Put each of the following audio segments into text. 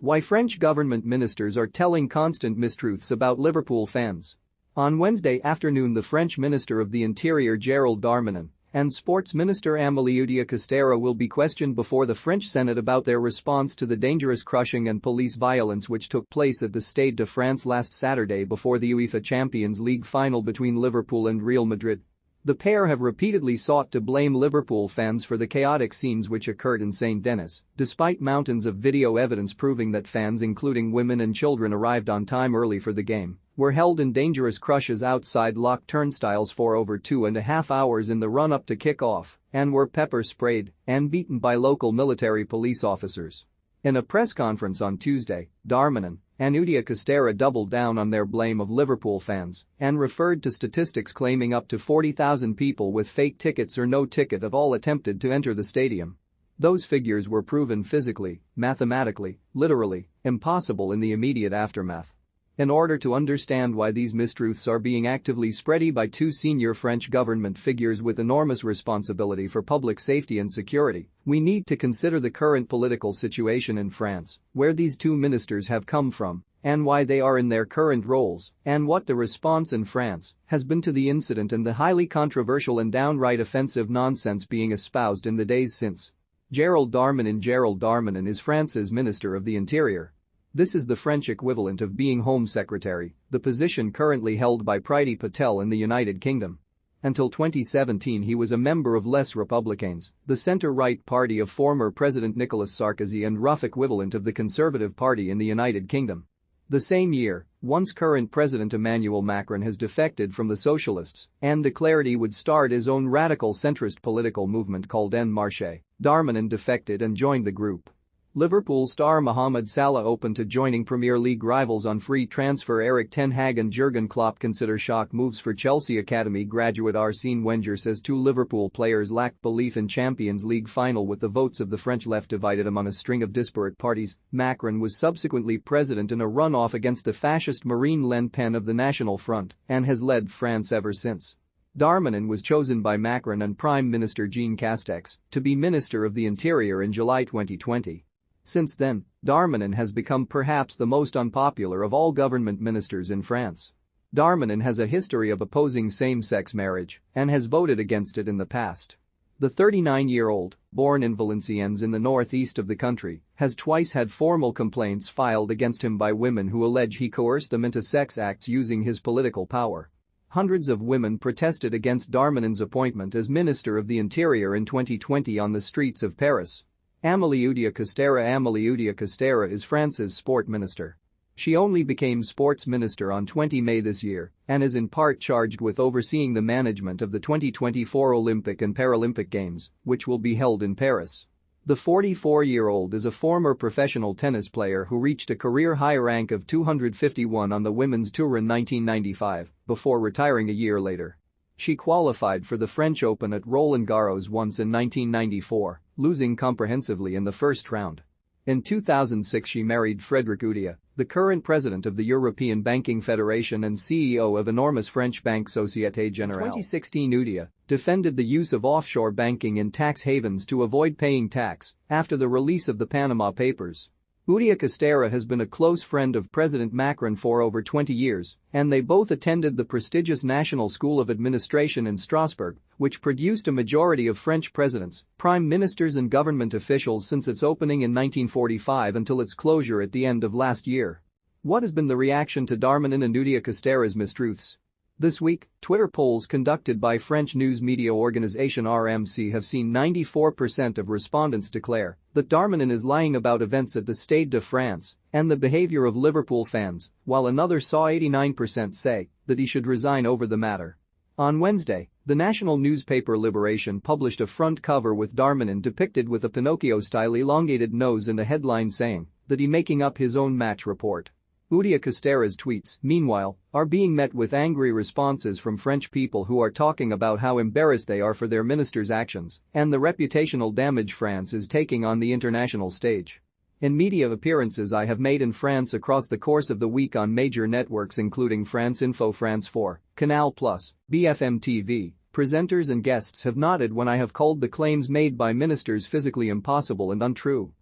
Why French government ministers are telling constant mistruths about Liverpool fans. On Wednesday afternoon, the French Minister of the Interior Gérald Darmanin and Sports Minister Amélie Oudéa-Castéra will be questioned before the French Senate about their response to the dangerous crushing and police violence which took place at the Stade de France last Saturday before the UEFA Champions League final between Liverpool and Real Madrid. The pair have repeatedly sought to blame Liverpool fans for the chaotic scenes which occurred in St. Denis, despite mountains of video evidence proving that fans, including women and children, arrived on time early for the game, were held in dangerous crushes outside locked turnstiles for over 2.5 hours in the run-up to kick-off, and were pepper-sprayed and beaten by local military police officers. In a press conference on Tuesday, Darmanin and Oudéa-Castéra doubled down on their blame of Liverpool fans and referred to statistics claiming up to 40,000 people with fake tickets or no ticket at all attempted to enter the stadium. Those figures were proven physically, mathematically, literally, impossible in the immediate aftermath. In order to understand why these mistruths are being actively spread by two senior French government figures with enormous responsibility for public safety and security, we need to consider the current political situation in France, where these two ministers have come from, and why they are in their current roles, and what the response in France has been to the incident and the highly controversial and downright offensive nonsense being espoused in the days since. Gérald Darmanin is France's Minister of the Interior. This is the French equivalent of being Home Secretary, the position currently held by Priti Patel in the United Kingdom. Until 2017 he was a member of Les Républicains, the centre-right party of former President Nicolas Sarkozy and rough equivalent of the Conservative Party in the United Kingdom. The same year, once current President Emmanuel Macron has defected from the Socialists and declared he would start his own radical centrist political movement called En Marche. Darmanin defected and joined the group. Liverpool star Mohamed Salah open to joining Premier League rivals on free transfer. Erik ten Hag and Jurgen Klopp consider shock moves for Chelsea academy graduate Arsene Wenger says two Liverpool players lacked belief in Champions League final with the votes of the French left divided among a string of disparate parties. Macron was subsequently president in a runoff against the fascist Marine Le Pen of the National Front and has led France ever since. Darmanin was chosen by Macron and Prime Minister Jean Castex to be Minister of the Interior in July 2020. Since then, Darmanin has become perhaps the most unpopular of all government ministers in France. Darmanin has a history of opposing same-sex marriage and has voted against it in the past. The 39-year-old, born in Valenciennes in the northeast of the country, has twice had formal complaints filed against him by women who allege he coerced them into sex acts using his political power. Hundreds of women protested against Darmanin's appointment as Minister of the Interior in 2020 on the streets of Paris. Amélie Oudéa-Castéra is France's sport minister. She only became sports minister on 20 May this year and is in part charged with overseeing the management of the 2024 Olympic and Paralympic Games, which will be held in Paris. The 44-year-old is a former professional tennis player who reached a career-high rank of 251 on the women's tour in 1995 before retiring a year later. She qualified for the French Open at Roland Garros once in 1994, losing comprehensively in the first round. In 2006 she married Frédéric Oudéa, the current president of the European Banking Federation and CEO of enormous French bank Société Générale. In 2016 Oudéa defended the use of offshore banking in tax havens to avoid paying tax after the release of the Panama Papers. Oudéa-Castéra has been a close friend of President Macron for over 20 years, and they both attended the prestigious National School of Administration in Strasbourg, which produced a majority of French presidents, prime ministers and government officials since its opening in 1945 until its closure at the end of last year. What has been the reaction to Darmanin and Oudéa-Castéra's mistruths? This week, Twitter polls conducted by French news media organization RMC have seen 94% of respondents declare that Darmanin is lying about events at the Stade de France and the behavior of Liverpool fans, while another saw 89% say that he should resign over the matter. On Wednesday, the national newspaper Libération published a front cover with Darmanin depicted with a Pinocchio-style elongated nose and a headline saying that he making up his own match report. Oudéa-Castéra's tweets, meanwhile, are being met with angry responses from French people who are talking about how embarrassed they are for their minister's actions and the reputational damage France is taking on the international stage. In media appearances I have made in France across the course of the week on major networks including France Info, France 4, Canal+, BFM TV, presenters and guests have nodded when I have called the claims made by ministers physically impossible and untrue.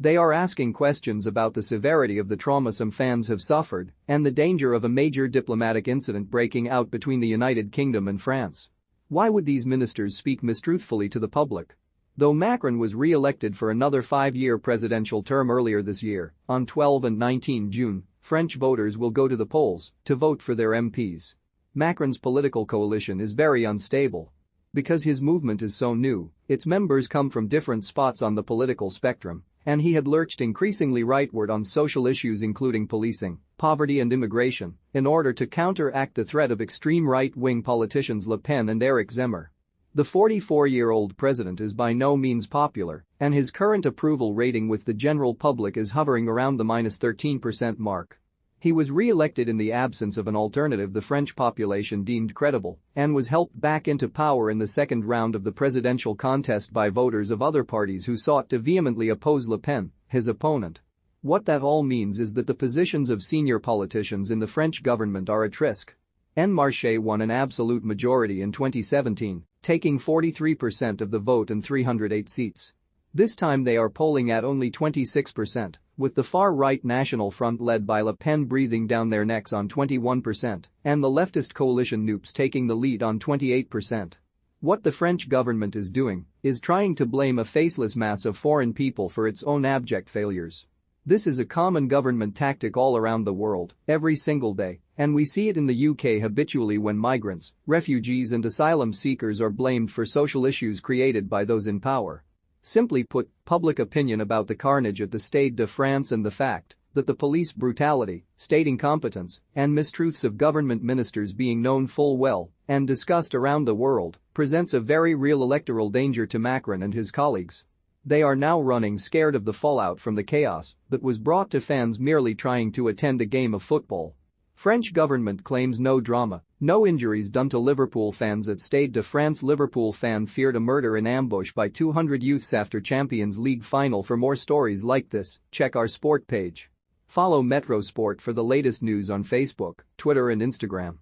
They are asking questions about the severity of the trauma some fans have suffered and the danger of a major diplomatic incident breaking out between the United Kingdom and France. Why would these ministers speak mistruthfully to the public? Though Macron was re-elected for another 5-year presidential term earlier this year, on 12 and 19 June, French voters will go to the polls to vote for their MPs. Macron's political coalition is very unstable. Because his movement is so new, its members come from different spots on the political spectrum, and he had lurched increasingly rightward on social issues including policing, poverty and immigration, in order to counteract the threat of extreme right-wing politicians Le Pen and Eric Zemmour. The 44-year-old president is by no means popular, and his current approval rating with the general public is hovering around the -13% mark. He was re-elected in the absence of an alternative the French population deemed credible and was helped back into power in the second round of the presidential contest by voters of other parties who sought to vehemently oppose Le Pen, his opponent. What that all means is that the positions of senior politicians in the French government are at risk. En Marche won an absolute majority in 2017, taking 43% of the vote and 308 seats. This time they are polling at only 26%, with the far-right National Front led by Le Pen breathing down their necks on 21% and the leftist coalition NUPES taking the lead on 28%. What the French government is doing is trying to blame a faceless mass of foreign people for its own abject failures. This is a common government tactic all around the world, every single day, and we see it in the UK habitually when migrants, refugees and asylum seekers are blamed for social issues created by those in power. Simply put, public opinion about the carnage at the Stade de France and the fact that the police brutality, state incompetence, and mistruths of government ministers being known full well and discussed around the world presents a very real electoral danger to Macron and his colleagues. They are now running scared of the fallout from the chaos that was brought to fans merely trying to attend a game of football. French government claims no drama, no injuries done to Liverpool fans at Stade de France. Liverpool fan feared a murder in ambush by 200 youths after Champions League final. For more stories like this, check our sport page. Follow Metro Sport for the latest news on Facebook, Twitter and Instagram.